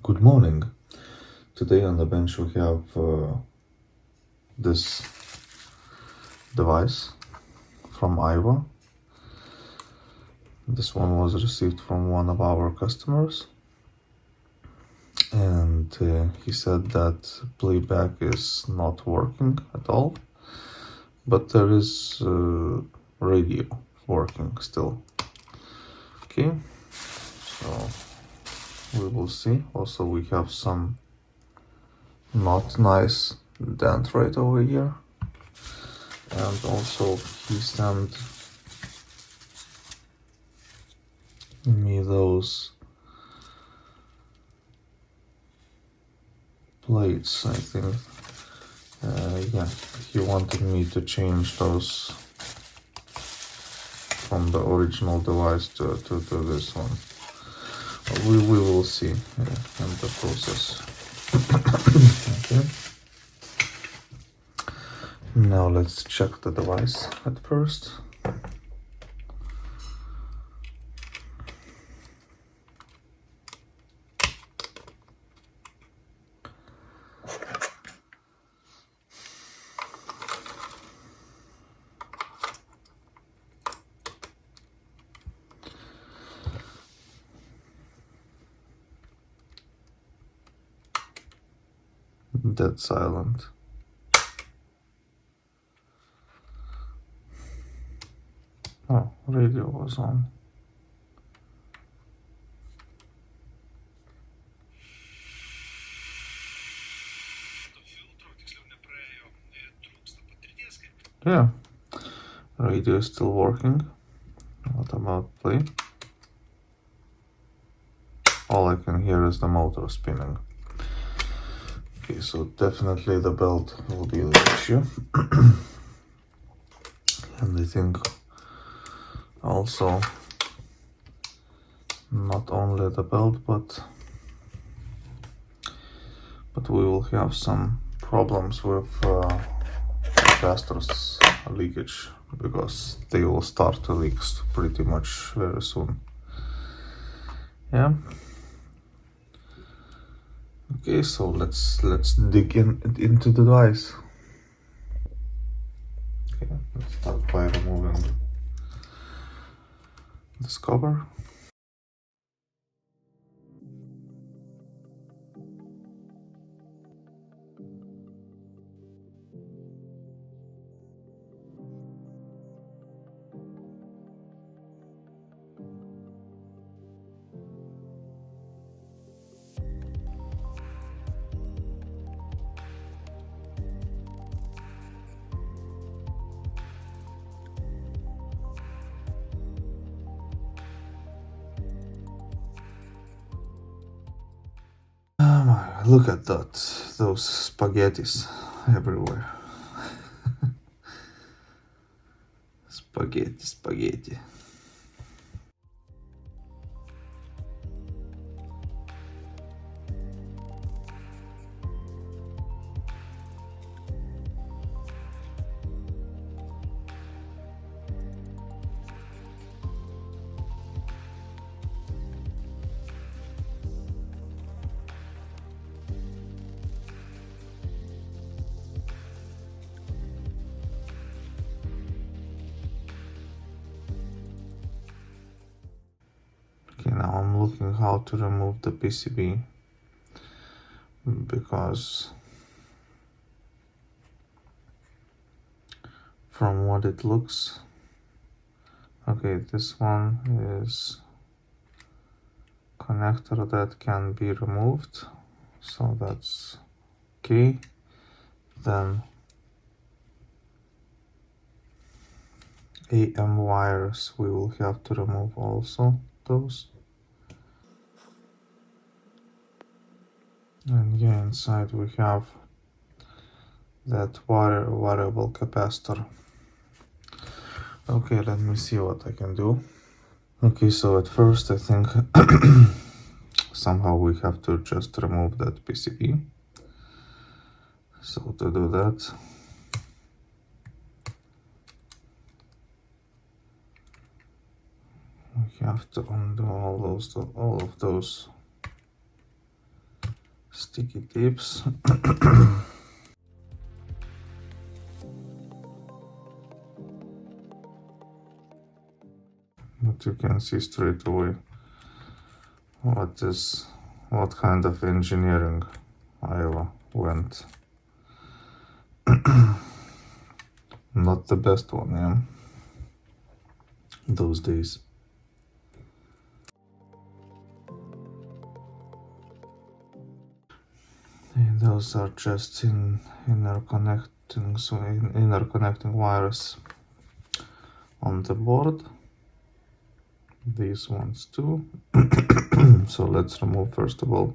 Good morning. Today on the bench we have this device from Aiwa. This one was received from one of our customers, and he said that playback is not working at all, but there is radio working still. Okay, so we will see. Also, we have some not nice dent right over here, and also he sent me those plates, I think. Yeah, he wanted me to change those from the original device to this one. We will see in the process. Okay. Now let's check the device at first. Dead silent. Oh, radio was on. Yeah, radio is still working. What about play? All I can hear is the motor spinning. Okay, so definitely the belt will be the issue. And I think also not only the belt, but we will have some problems with capacitors leakage, because they will start to leak pretty much very soon. Yeah. Okay, so let's dig into the device. Okay, let's start by removing this cover. Look at that, those spaghettis everywhere. Spaghetti. Okay, now I'm looking how to remove the PCB, because from what it looks, okay, this one is connector that can be removed, so that's okay. Then AM wires, we will have to remove also those. And here inside we have that variable capacitor. Okay, let me see what I can do. Okay, so at first I think somehow we have to just remove that PCB. So to do that, we have to undo all of those sticky tapes. But you can see straight away what kind of engineering Aiwa went. Not the best one, yeah, those days. And those are just interconnecting wires on the board. These ones too. So let's remove first of all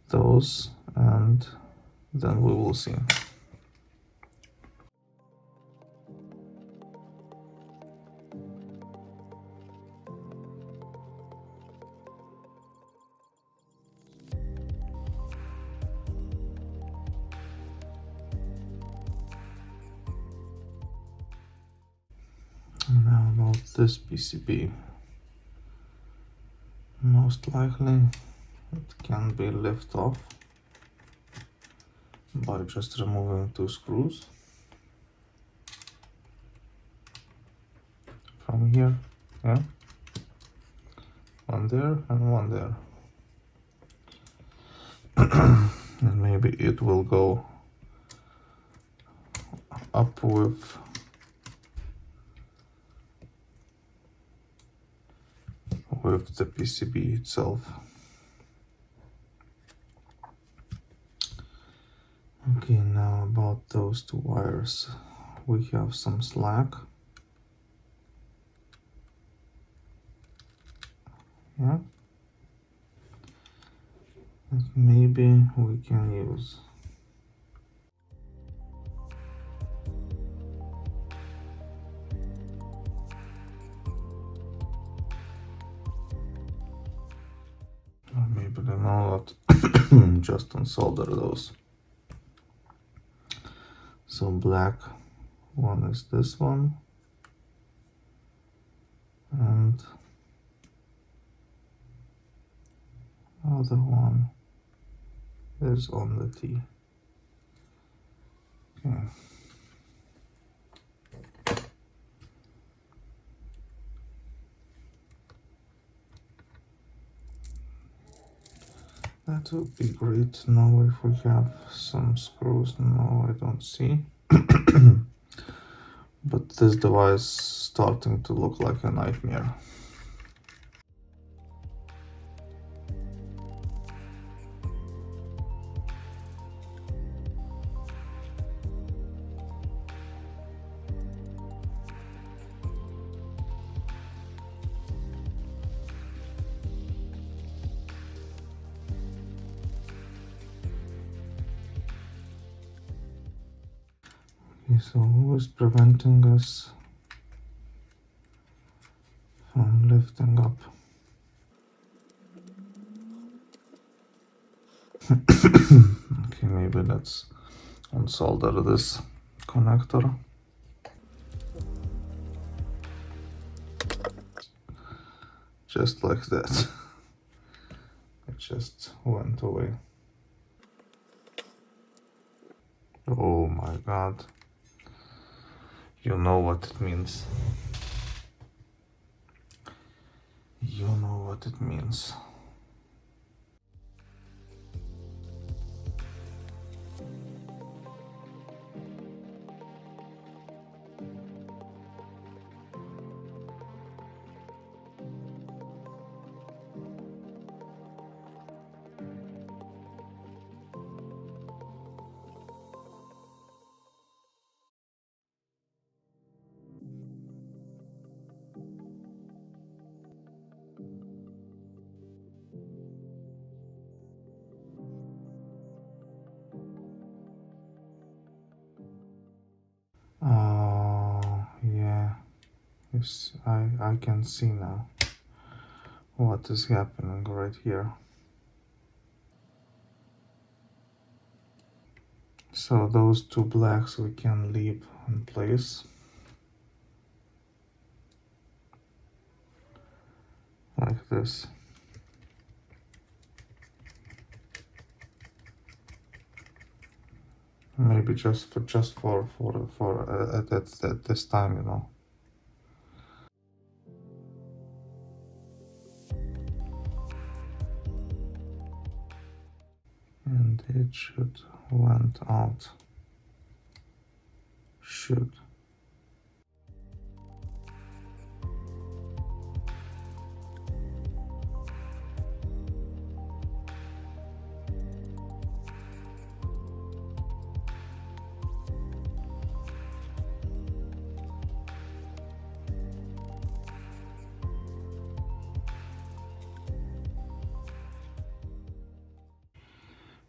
those, and then we will see. Now about this PCB. Most likely it can be lifted off by just removing two screws from here, yeah, one there and one there. And maybe it will go up with the PCB itself. Okay, now about those two wires. We have some slack. Yeah. That maybe we can use. Or maybe they know that just unsolder those. So black one is this one, and other one is on the T. Okay. That would be great. Now if we have some screws, no, I don't see. But this device is starting to look like a nightmare. Okay, so who is preventing us from lifting up? Okay, maybe let's unsolder this connector. Just like that. It just went away. Oh my god. You know what it means. You know what it means. Yeah. Yes, I can see now what is happening right here. So those two blacks we can leave in place. Like this. Maybe just for at this time, you know. And it should went out. Should.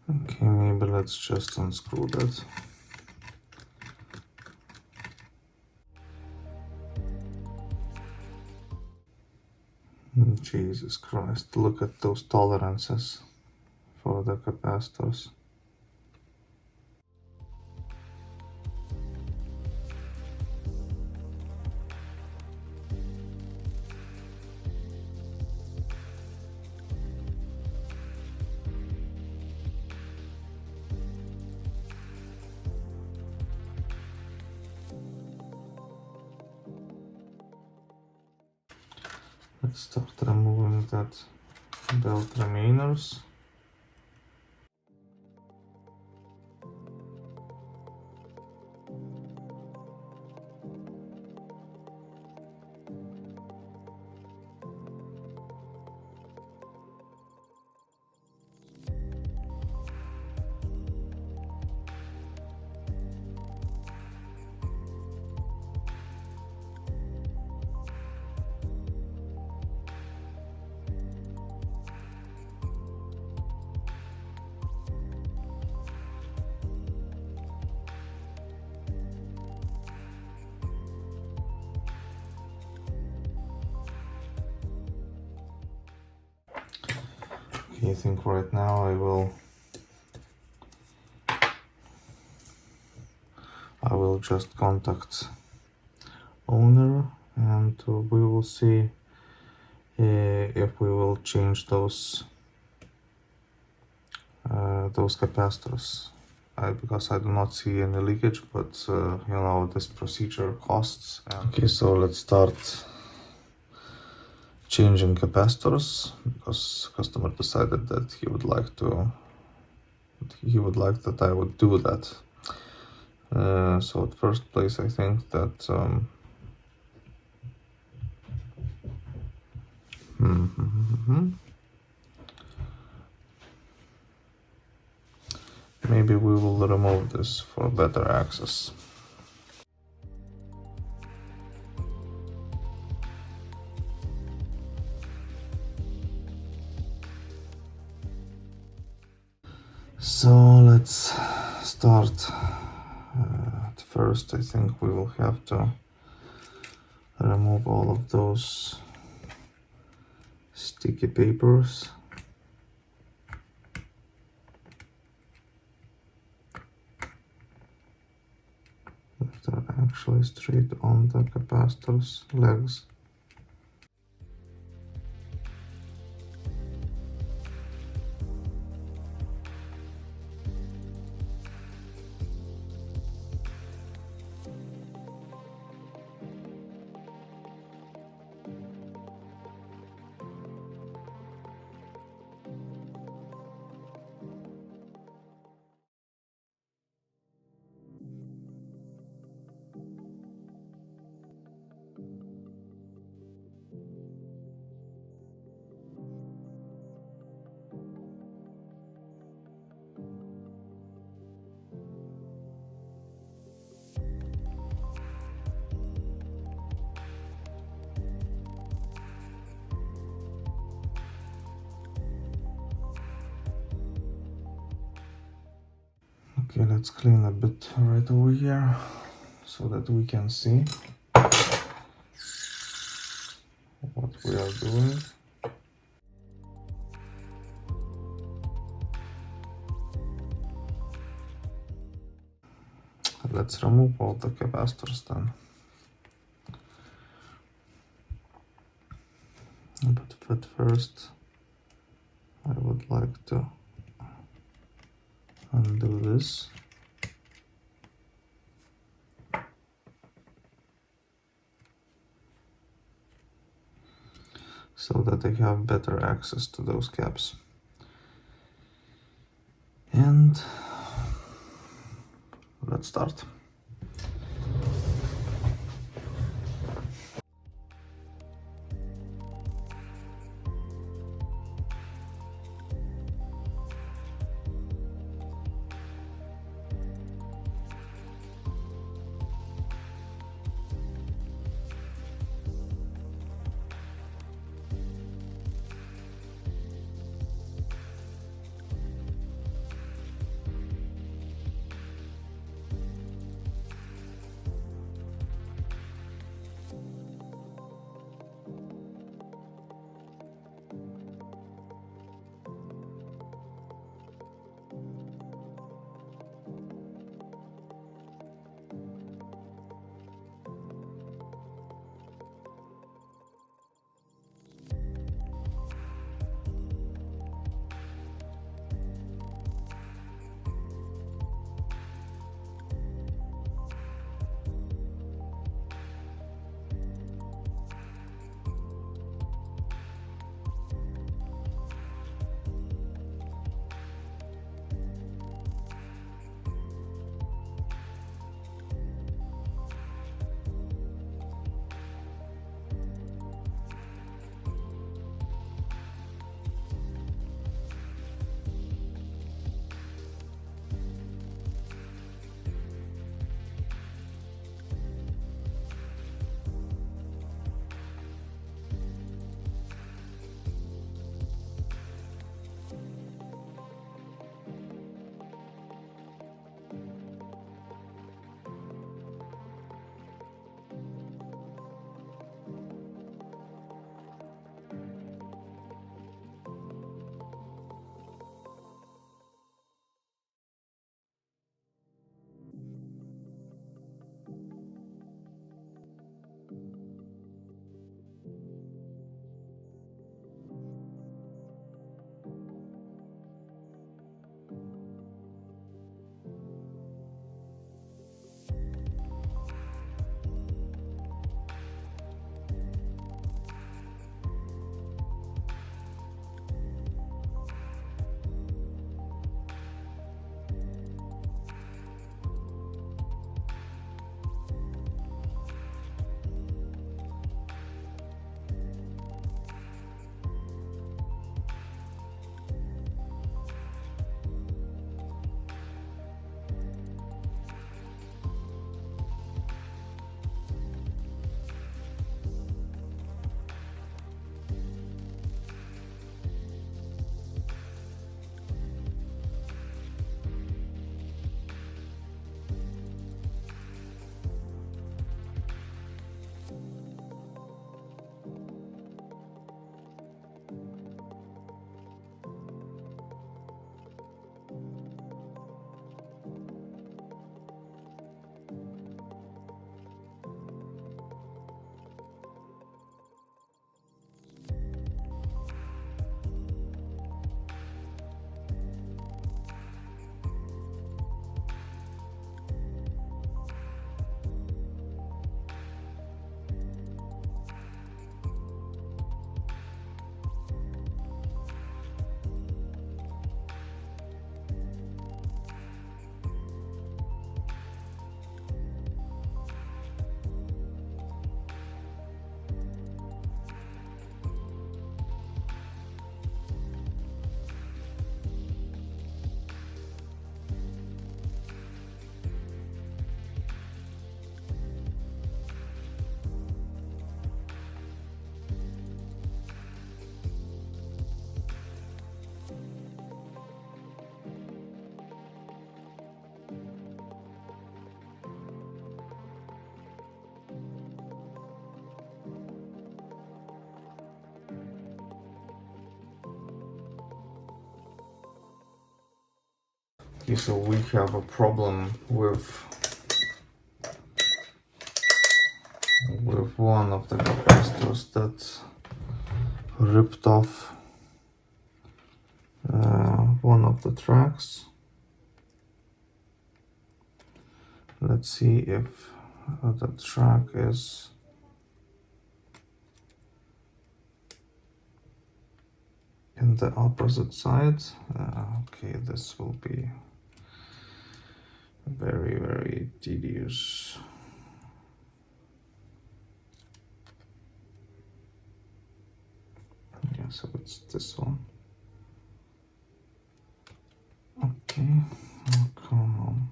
Okay, maybe let's just unscrew that. Jesus Christ, look at those tolerances for the capacitors. Let's start removing that belt remainers. Okay, I think right now I will just contact owner and we will see if we will change those capacitors. Because I do not see any leakage, but you know, this procedure costs. Okay, so let's start changing capacitors because customer decided that he would like that I would do that. So at first place, I think that maybe we will remove this for better access. So let's start. At first, I think we will have to remove all of those sticky papers. That are actually straight on the capacitor's legs. Okay, let's clean a bit right over here so that we can see what we are doing. Let's remove all the capacitors then. But first, I would like to undo this. so that I have better access to those caps. And let's start. Okay, so we have a problem with one of the capacitors that ripped off one of the tracks. Let's see if the track is in the opposite side. Okay, this will be very tedious. Yeah, so it's this one. Okay, oh, come on.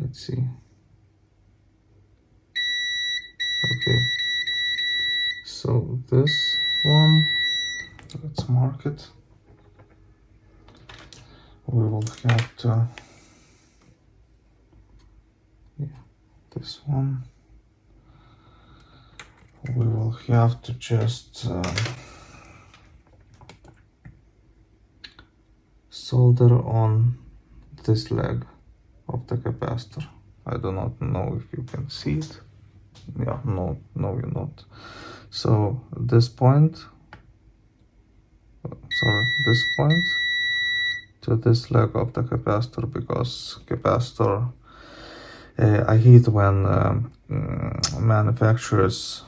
Let's see. Okay, so this one, let's mark it. We will have to, yeah, this one. We will have to just solder on this leg of the capacitor. I do not know if you can see it. Yeah, no, you're not. So this point, sorry, this point to this leg of the capacitor, because capacitor, I hate when manufacturers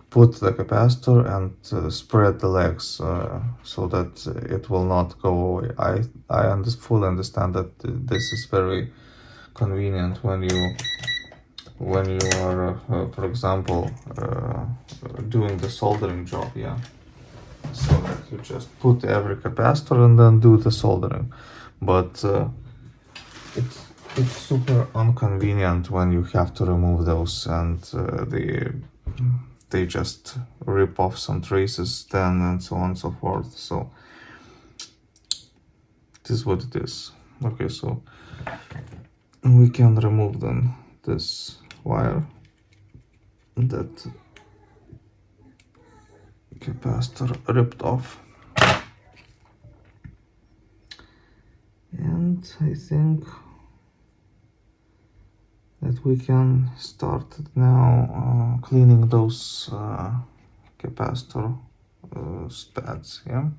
put the capacitor and spread the legs so that it will not go away. I fully understand that this is very convenient when you are, for example, doing the soldering job, yeah. So that you just put every capacitor and then do the soldering. But it's super inconvenient when you have to remove those and they just rip off some traces then and so on and so forth. So this is what it is. Okay, so we can remove then this wire that capacitor ripped off. And I think that we can start now cleaning those capacitor pads, yeah?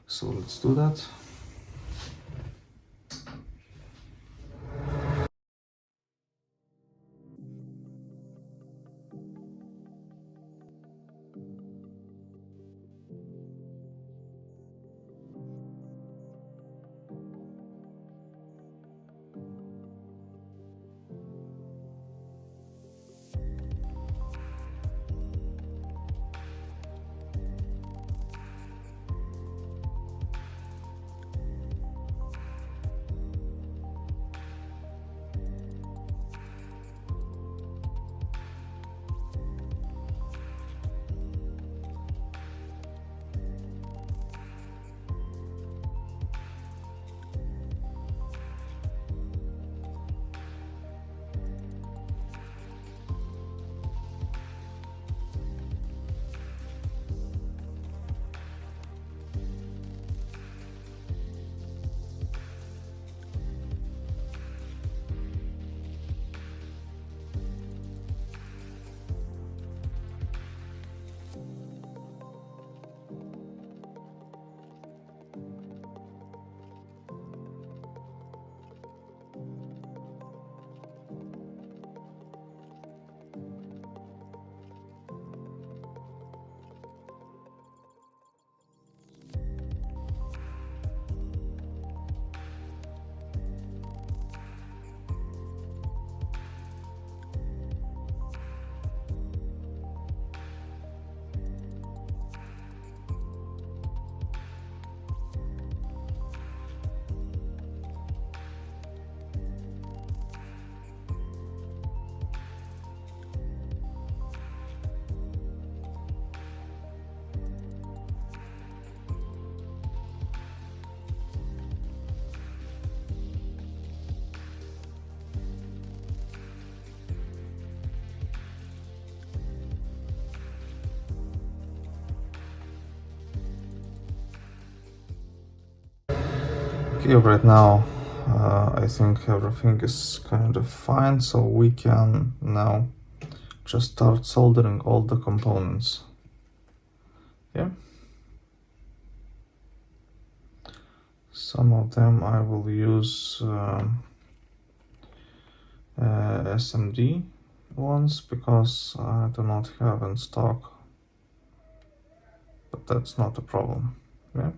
So let's do that. Okay, right now I think everything is kind of fine, so we can now just start soldering all the components. Yeah. Some of them I will use SMD ones because I do not have in stock but that's not a problem. Yeah.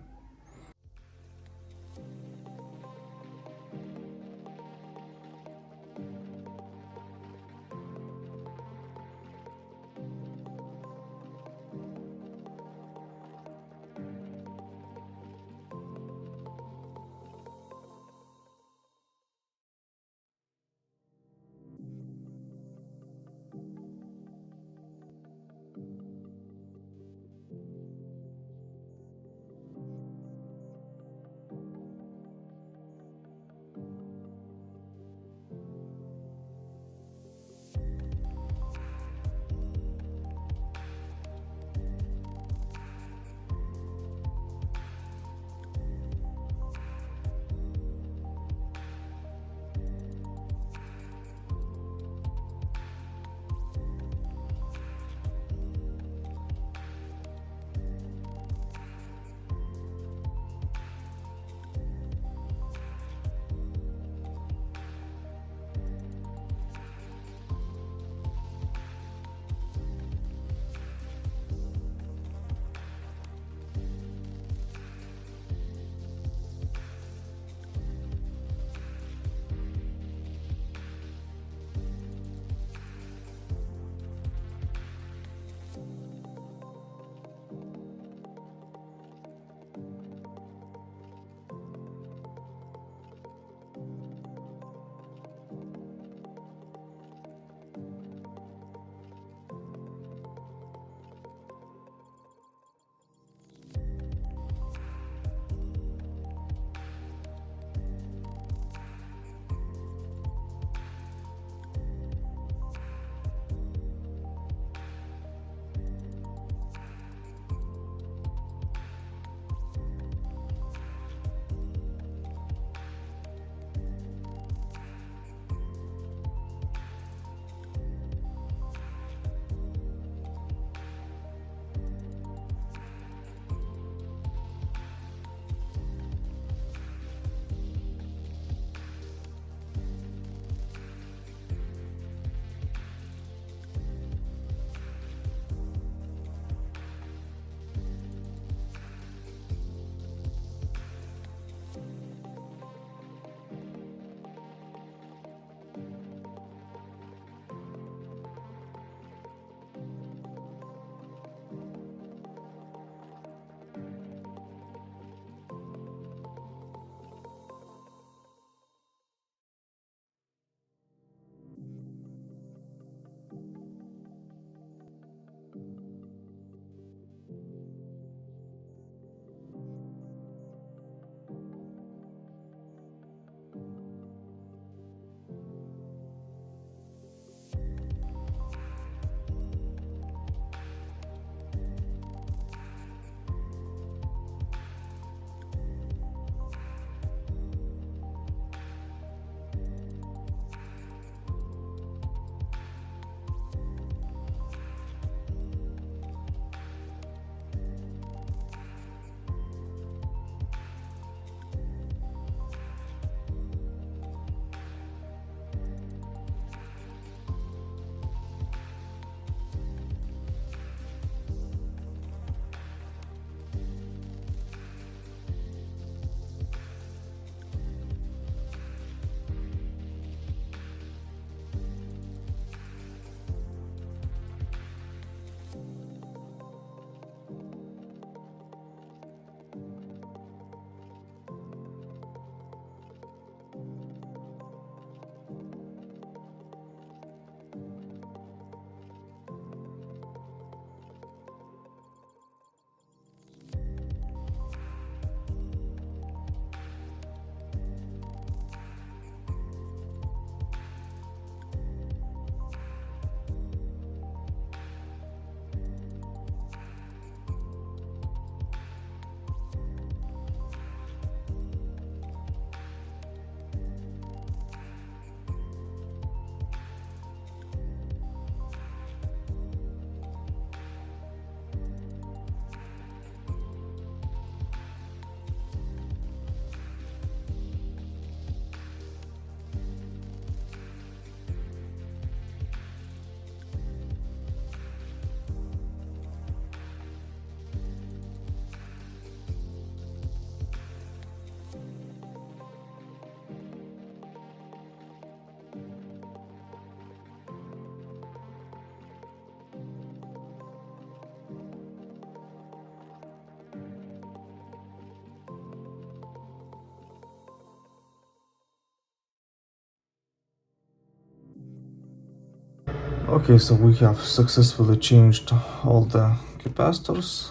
Okay, so we have successfully changed all the capacitors,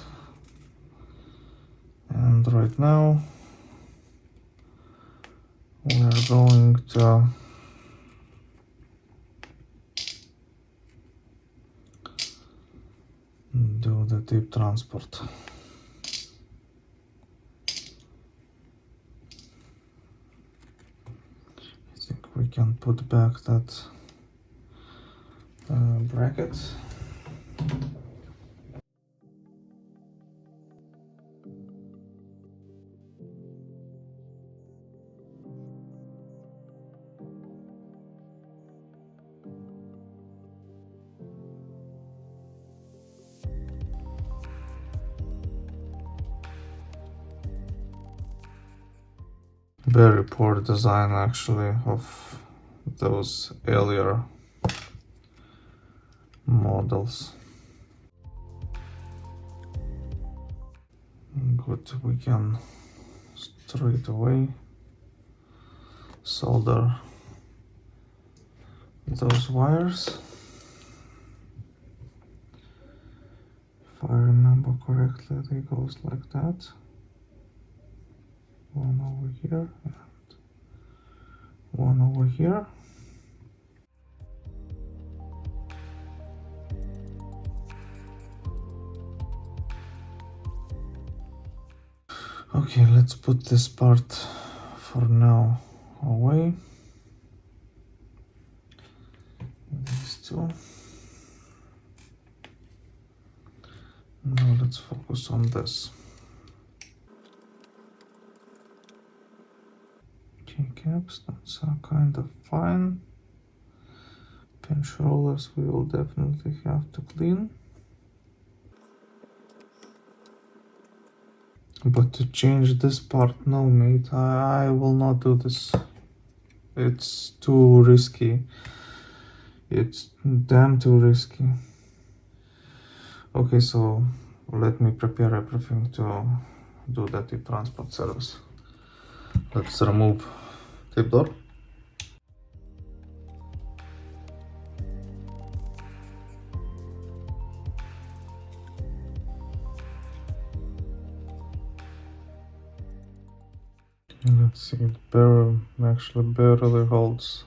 and right now we are going to do the tape transport. I think we can put back that bracket. Very poor design actually of those earlier models. Good, we can straight away solder those wires. If I remember correctly, they goes like that. One over here and one over here. Okay, let's put this part for now away. These two. Now let's focus on this. Keycaps, that's kind of fine. Pinch rollers we will definitely have to clean. But to change this part, no mate, I will not do this. It's too risky. It's damn too risky. Okay, so let me prepare everything to do the tape transport service. Let's remove tape door. Let's see, it actually barely holds.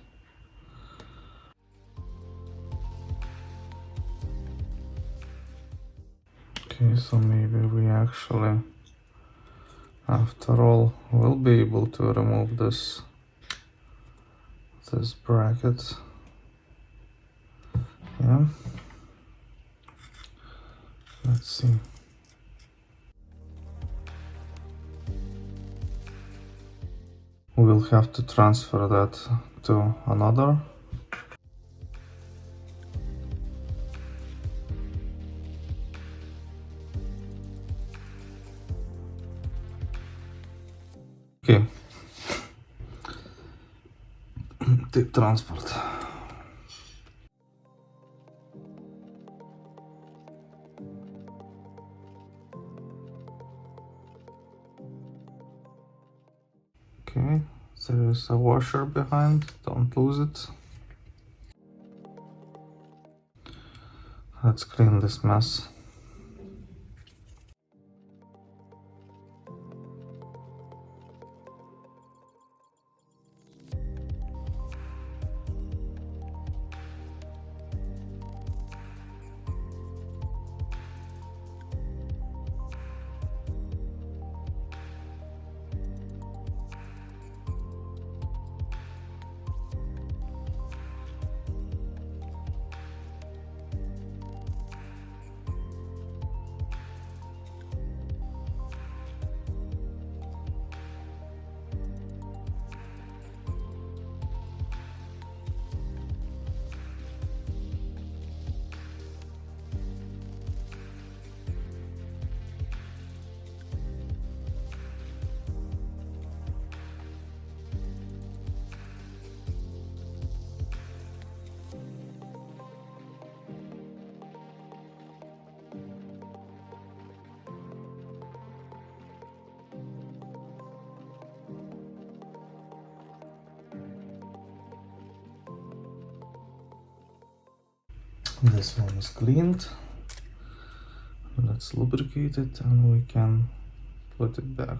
Okay, so maybe we actually, after all, will be able to remove this bracket. Yeah. Let's see. We will have to transfer that to another. Okay. Tape transport. Okay, there is a washer behind, don't lose it. Let's clean this mess. This one is cleaned. Let's lubricate it and we can put it back.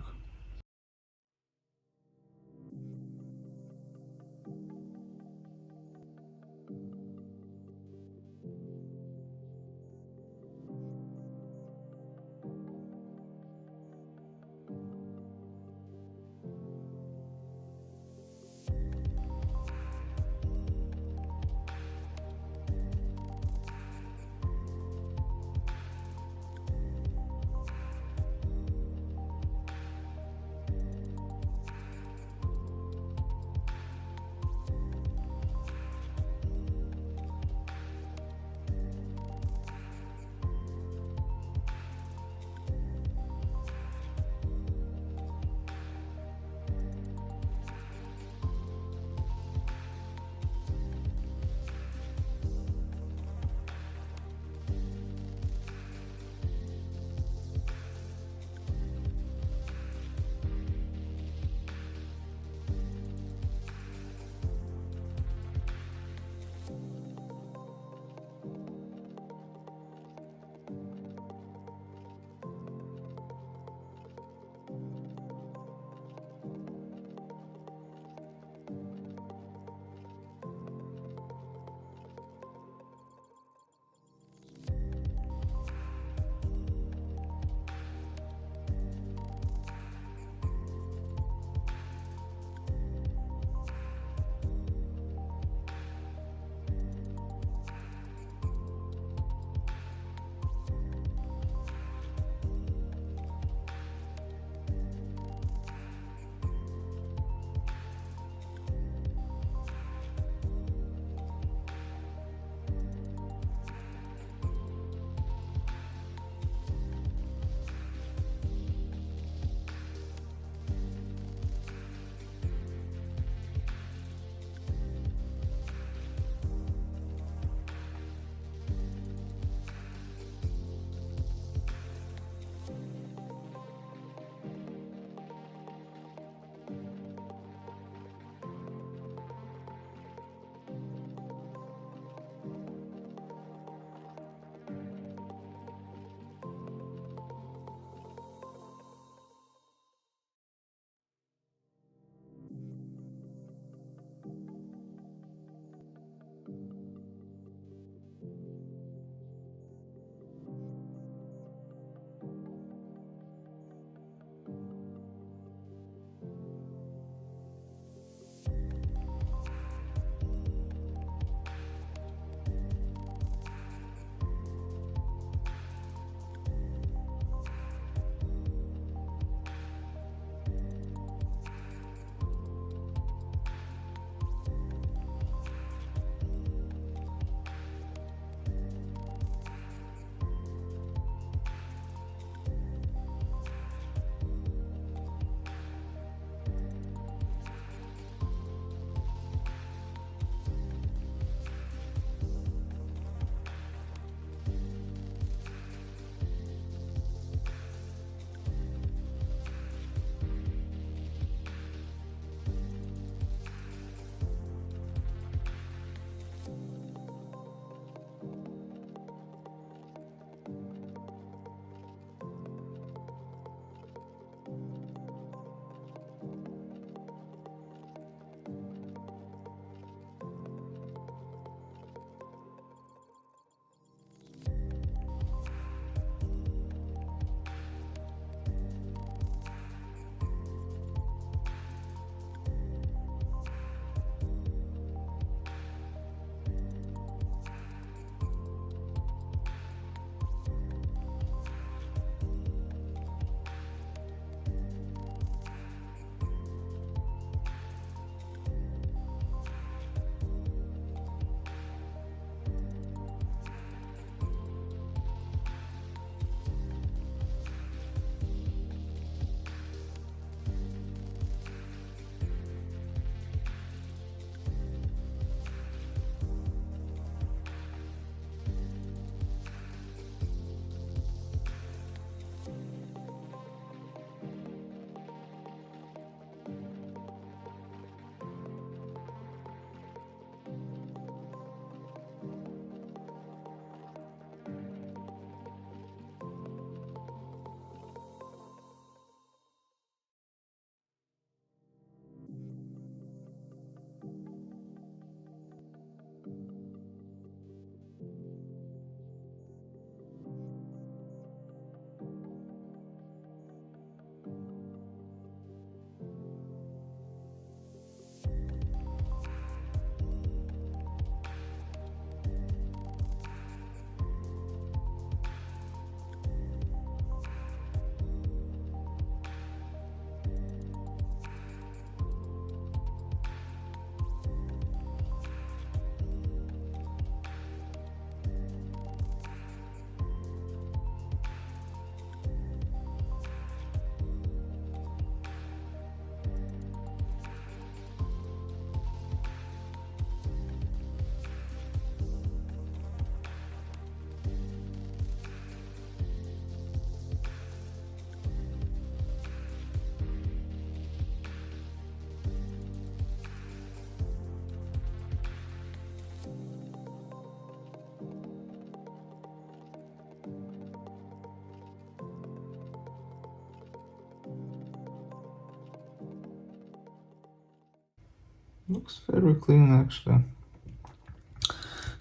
Looks very clean actually.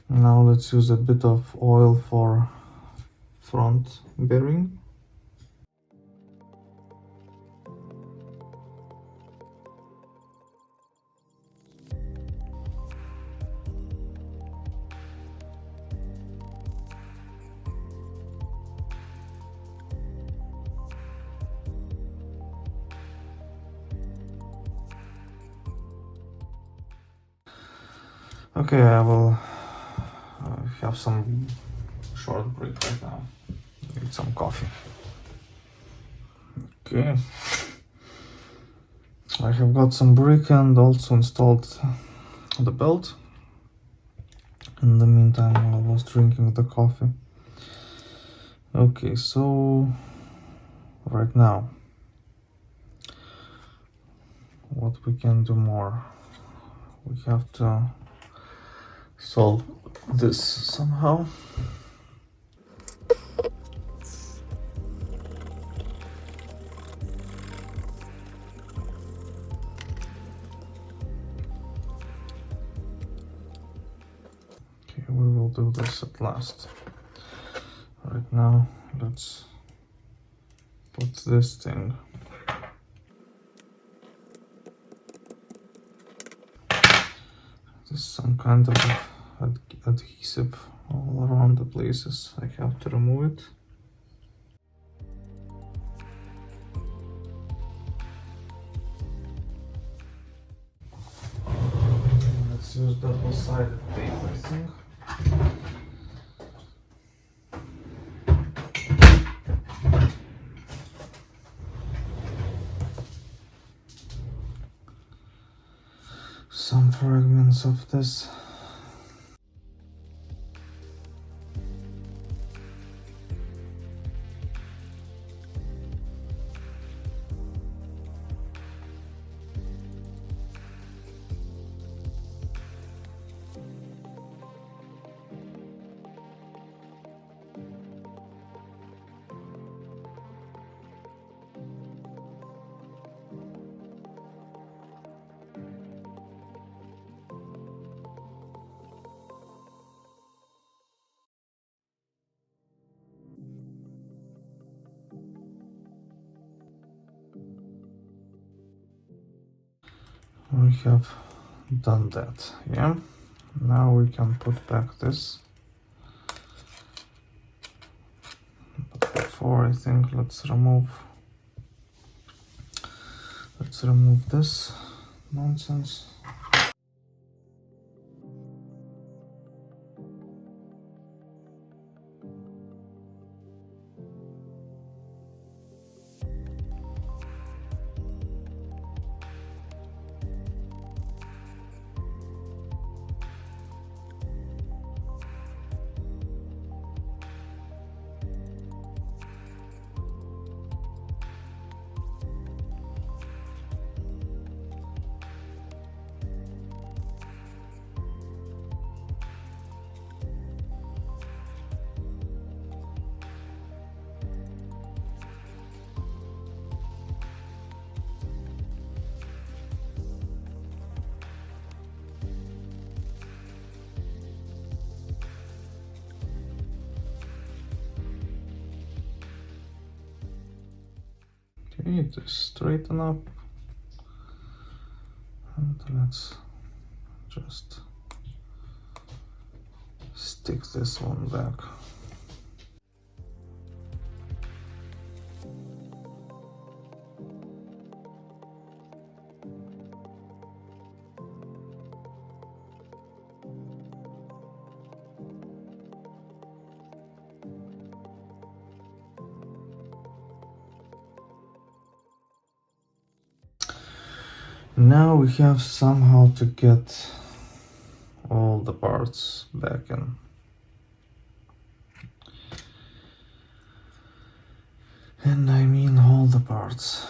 Now let's use a bit of oil for front bearing. Okay, I will have some short break right now. Need some coffee. Okay. I have got some brick and also installed the belt. In the meantime, I was drinking the coffee. Okay, so right now, what we can do more? We have to solve this somehow. Okay, we will do this at last. Right now, let's put this thing. There's some kind of adhesive all around the places. I have to remove it. Let's use double-sided tape, I think. Some fragments of this. We have done that, yeah? Now we can put back this. But before, I think let's remove this nonsense. Okay, it is straighten up. And let's just stick this one back. Now we have somehow to get all the parts back in. And I mean all the parts.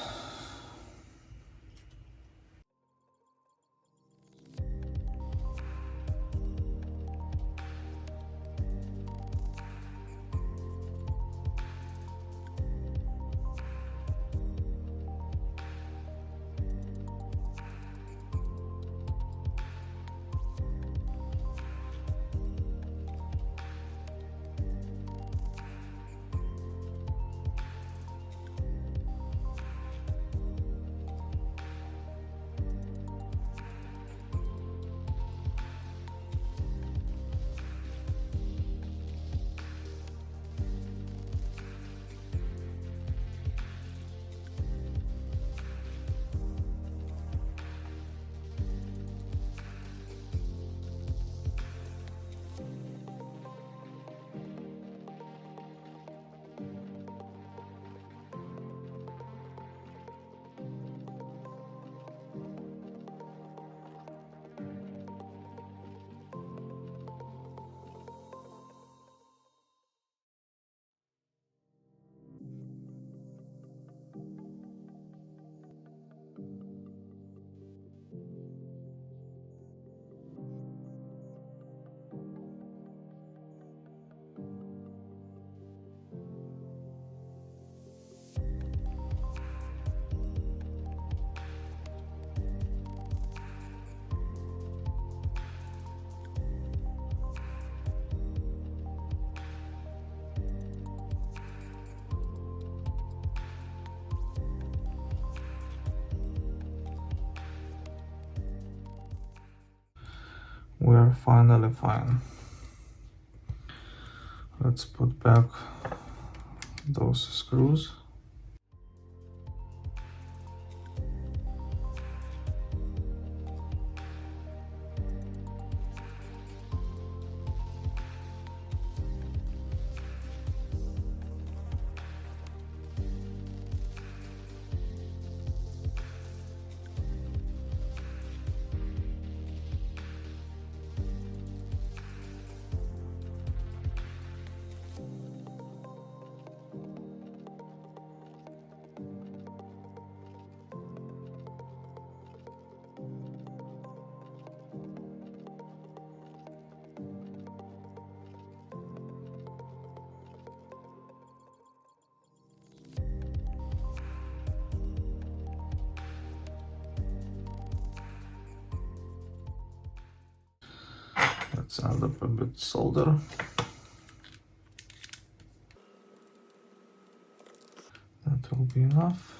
We are finally fine. Let's put back those screws. Let's add up a bit solder. That will be enough.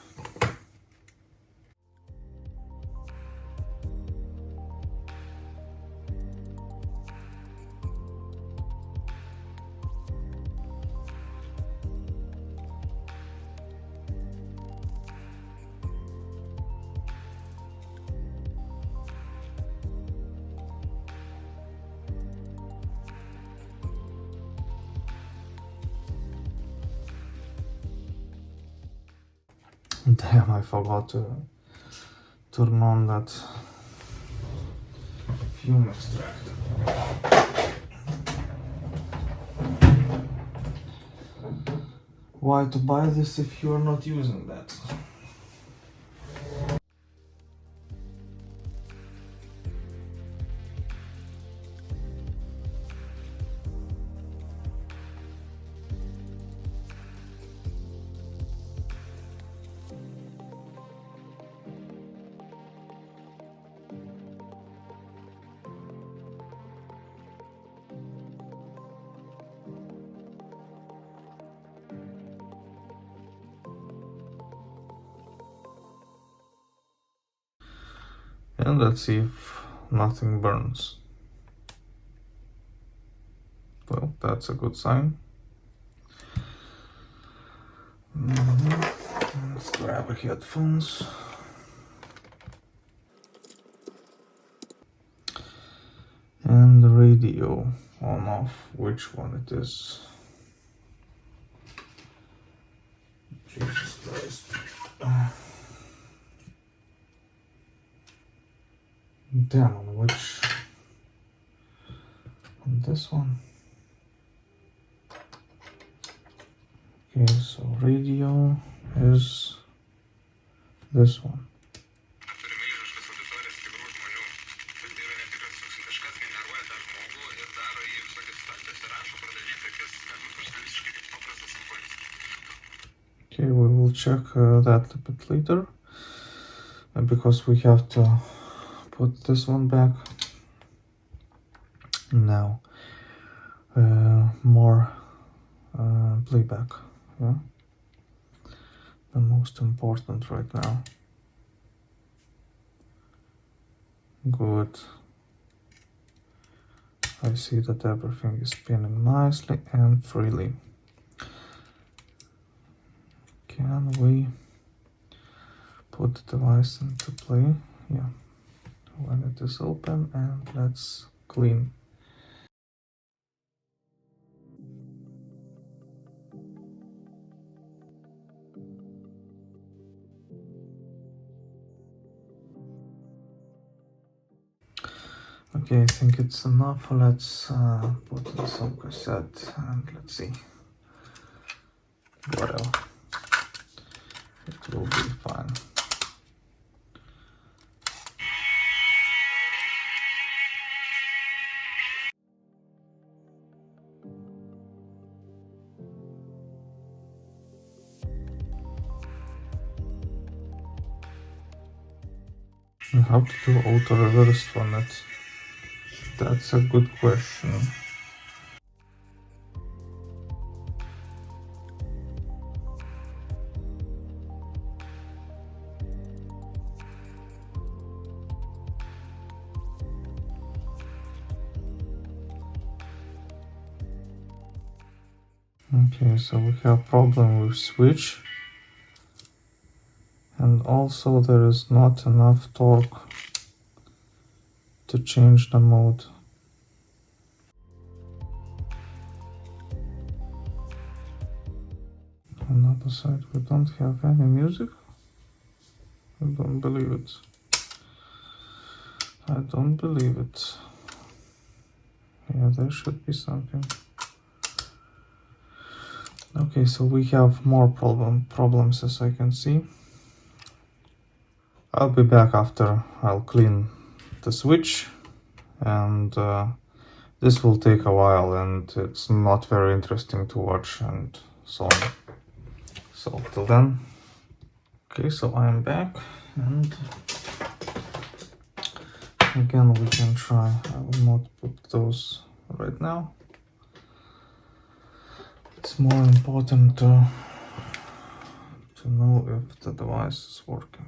Damn, I forgot to turn on that fume extractor. Why to buy this if you're not using that? And let's see if nothing burns. Well, that's a good sign. Let's grab a headphones. And the radio on off, which one it is. Jesus Christ. Damn, on which? On this one. Okay, so radio is this one. Okay, we will check that a bit later, because we have to put this one back. Now, more playback, yeah? The most important right now. Good. I see that everything is spinning nicely and freely. Can we put the device into play? Yeah. When it is open, and let's clean. Okay, I think it's enough. Let's put in some cassette and let's see. Whatever. It will be fine. And how to do auto reverse on it? That's a good question. Okay, so we have problem with switch, and also there is not enough torque to change the mode. On the other side, we don't have any music. I don't believe it. I don't believe it. Yeah, there should be something. Okay, so we have more problems as I can see. I'll be back after I'll clean the switch, and this will take a while and it's not very interesting to watch and so on. So till then. Okay, so I am back, and again we can try. I will not put those right now. It's more important to know if the device is working.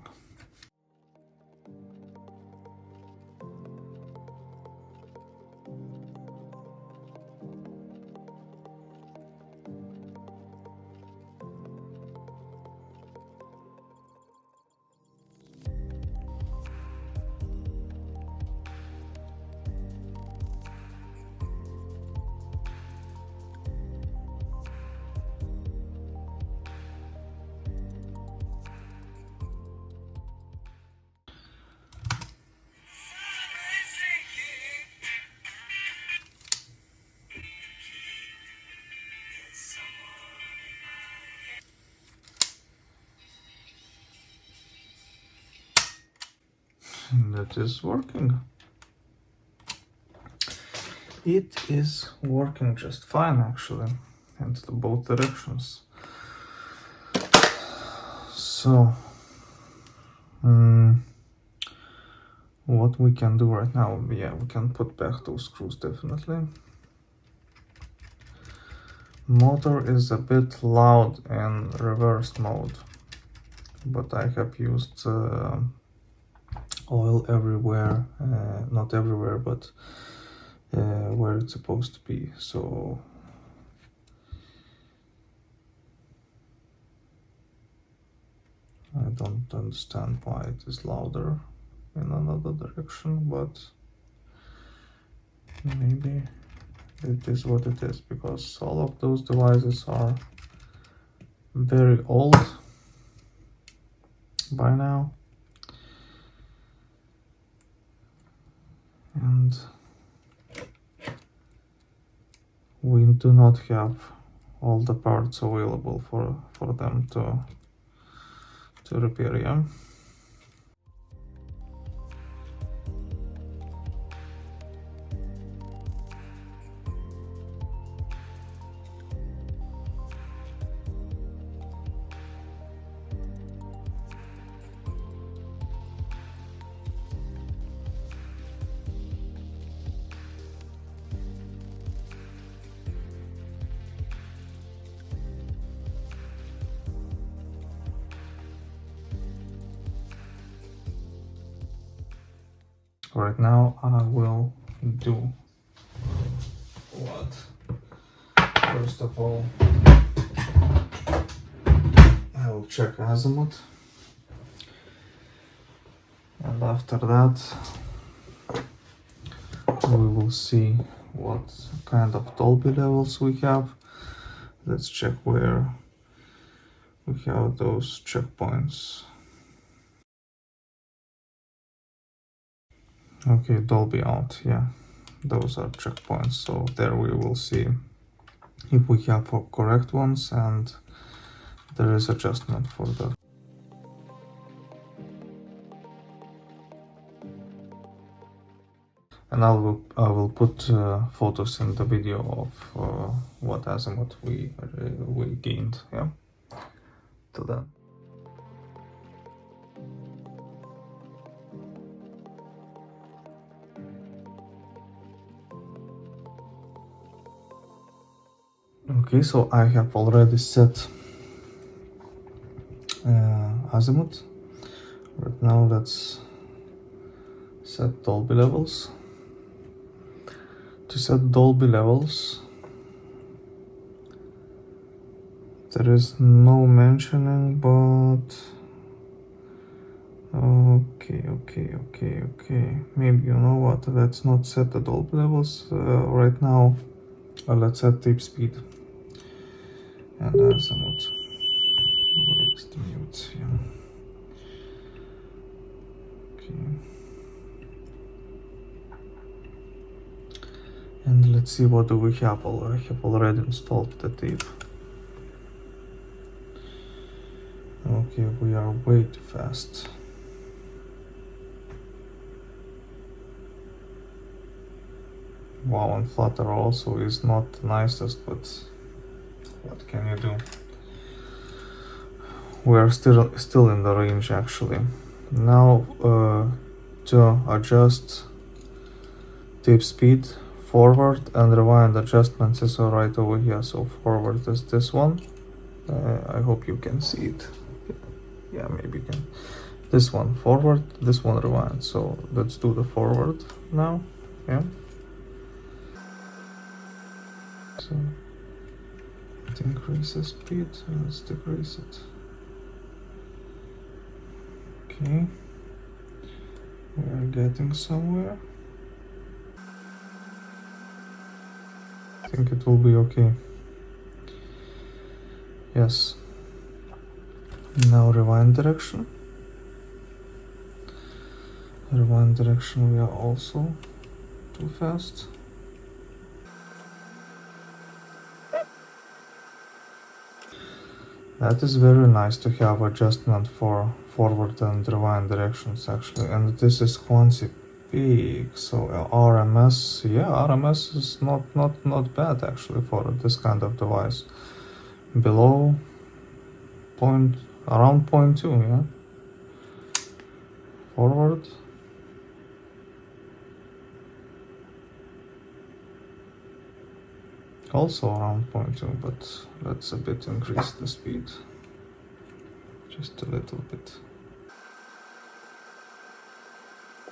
And that is working. It is working just fine actually, in both directions. So what we can do right now, yeah, we can put back those screws definitely. Motor is a bit loud in reverse mode, but I have used oil everywhere, not everywhere, but where it's supposed to be, so I don't understand why it is louder in another direction, but maybe it is what it is, because all of those devices are very old by now, and we do not have all the parts available for them to repair, yeah. Right now I will do what? First of all, I will check azimuth, and after that we will see what kind of dolby levels we have. Let's check where we have those checkpoints. Okay, dolby out, yeah, those are checkpoints, so there we will see if we have correct ones, and there is adjustment for that. And I will put photos in the video of what azimuth we gained, yeah. Till then. Okay, so I have already set azimuth. Right now let's set dolby levels. To set dolby levels, there is no mentioning, but okay. Maybe you know what? Let's not set the dolby levels right now. Let's set tape speed and azimuth. Where is the mute? Yeah. Okay. And let's see what do we have. I have already installed the tape. Okay, we are way too fast. Wow, and Flutter also is not the nicest, but what can you do? We are still in the range actually. Now to adjust tape speed, forward and rewind adjustments is right over here. So forward is this one. I hope you can see it. Yeah, maybe you can. This one forward, this one rewind. So let's do the forward now. Yeah. So it increases speed. Let's decrease it. Okay. We are getting somewhere. I think it will be okay. Yes. Now rewind direction. Rewind direction, we are also too fast. That is very nice to have adjustment for forward and rewind directions actually. And this is quantity peak, so RMS, yeah, RMS is not bad actually for this kind of device. Below around 0.2, yeah. Forward. Also around 0.2, but let's a bit increase the speed. Just a little bit.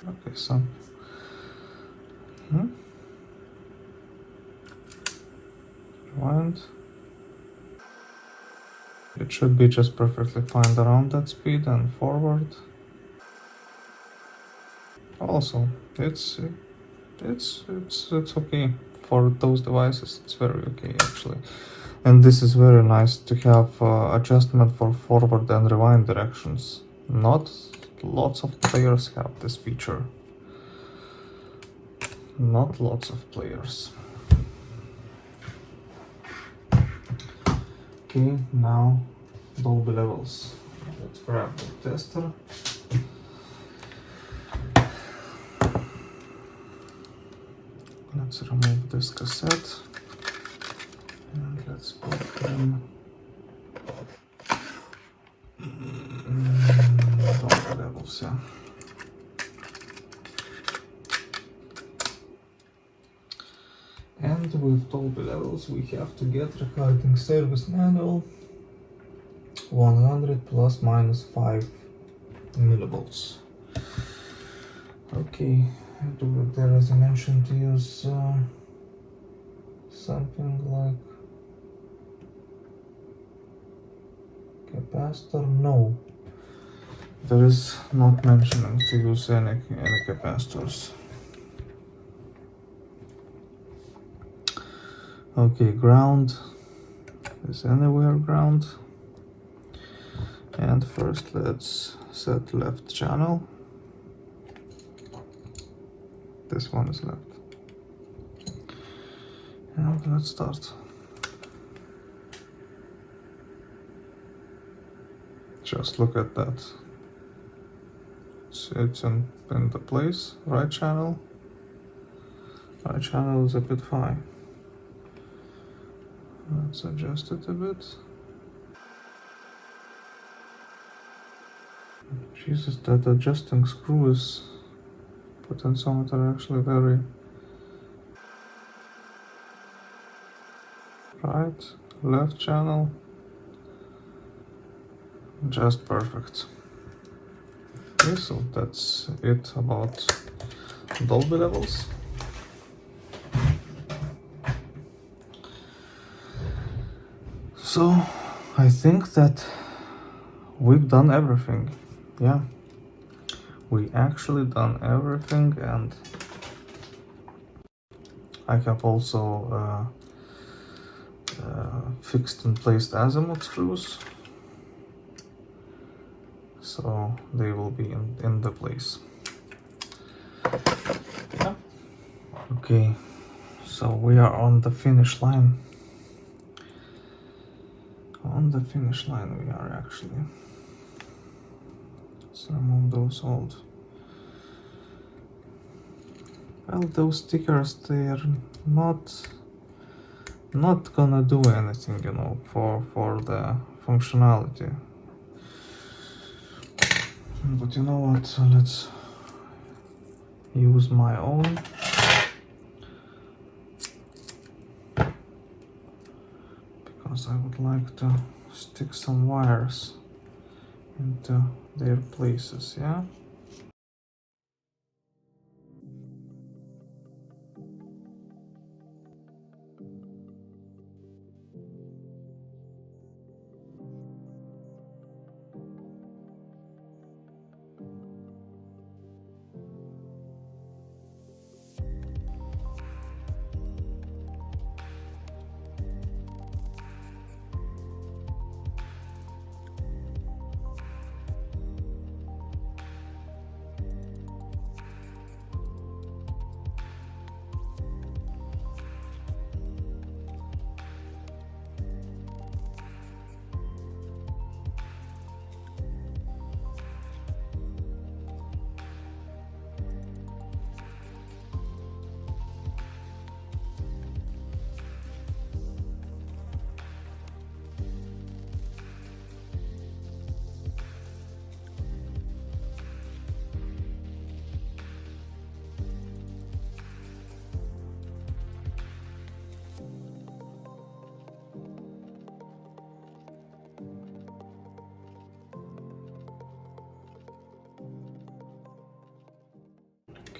Okay, so rewind. It should be just perfectly fine around that speed and forward. Also, it's okay for those devices. It's very okay actually, and this is very nice to have adjustment for forward and rewind directions. Not lots of players have this feature. Not lots of players. Okay, now dolby levels. Let's grab the tester. Let's remove this cassette and let's put them dolby levels. Yeah. And with dolby levels we have to get recording service manual 100 plus minus 5 millivolts. Okay, there is a mention to use something like capacitor. No, there is not mentioning to use any capacitors. Okay, ground is anywhere ground. And first let's set left channel. This one is left. And let's start. Just look at that. It's in the place. Right channel. Right channel is a bit high. Let's adjust it a bit. Jesus, that adjusting screw is potentiometer actually very right. left channel, just perfect. Okay, so that's it about Dolby levels. So I think that we've done everything. Yeah, we actually done everything, and I have also fixed and placed azimuth screws, so they will be in the place. Yeah. Okay, so we are on the finish line. On the finish line we are actually. Let's remove those old. Well, those stickers, they are not gonna do anything, you know, for the functionality. But you know what? So let's use my own. Because I would like to stick some wires into their places, yeah?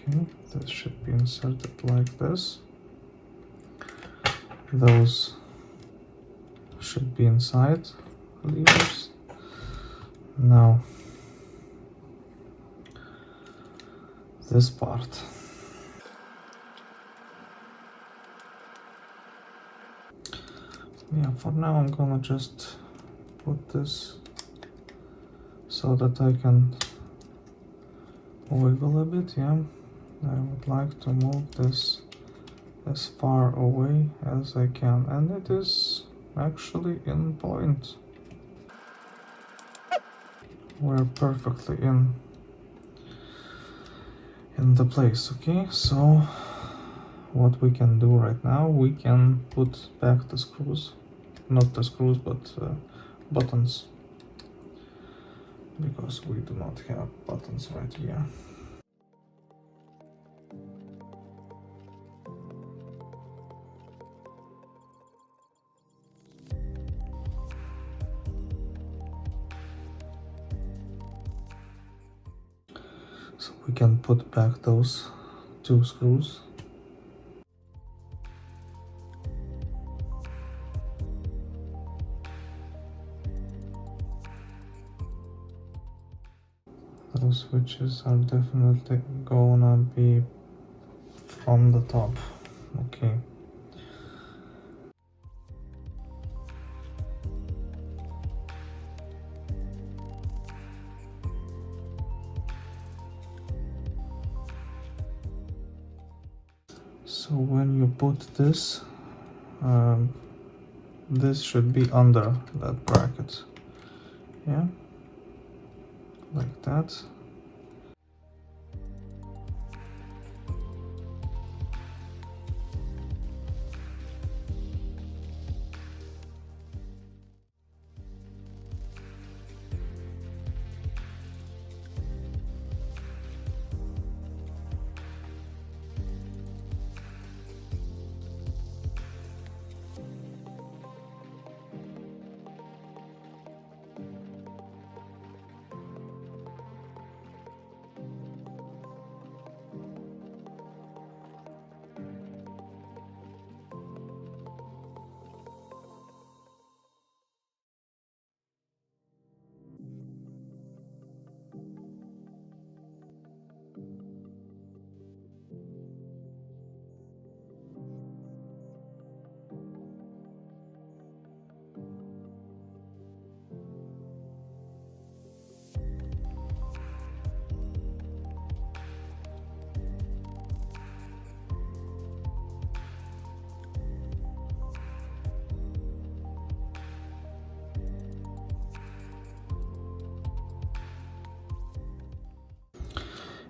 Okay, that should be inserted like this. Those should be inside levers. Now, this part. Yeah, for now I'm gonna just put this so that I can wiggle a bit, yeah. I would like to move this as far away as I can, and it is actually in point. We're perfectly in the place. Okay, so what we can do right now, we can put back the screws, not the screws but buttons, because we do not have buttons right here. So we can put back those two screws. Those switches are definitely gonna be from the top. Okay. So when you put this, this should be under that bracket, yeah, like that.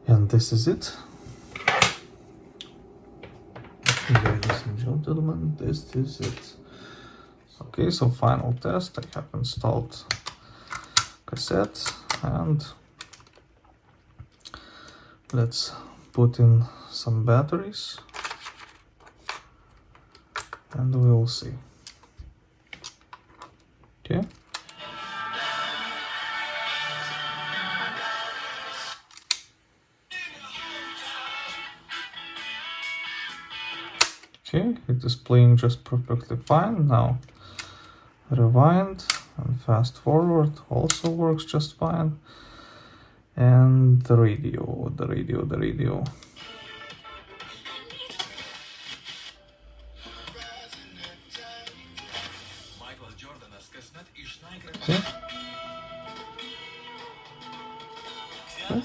And this is it. Ladies and gentlemen, this is it. Okay, so final test. I have installed cassette, and let's put in some batteries and we'll see. Okay. Okay, it is playing just perfectly fine. Now rewind and fast forward also works just fine. And the radio. Okay. Okay.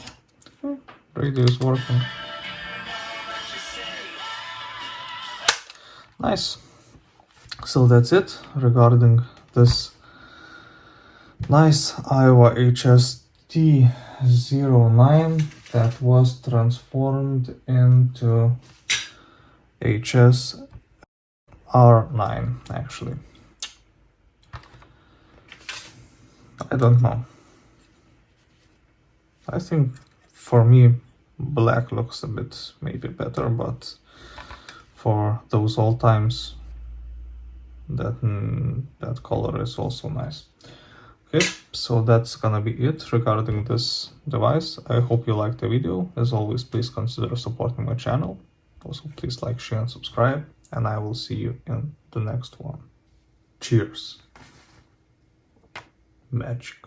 Radio is working. Nice. So that's it regarding this nice Aiwa HS-T09 that was transformed into HS-R9 actually. I don't know. I think for me black looks a bit maybe better, but for those old times that color is also nice. Okay, so that's gonna be it regarding this device. I hope you liked the video. As always, please consider supporting my channel. Also, please like, share and subscribe, and I will see you in the next one. Cheers. Magic.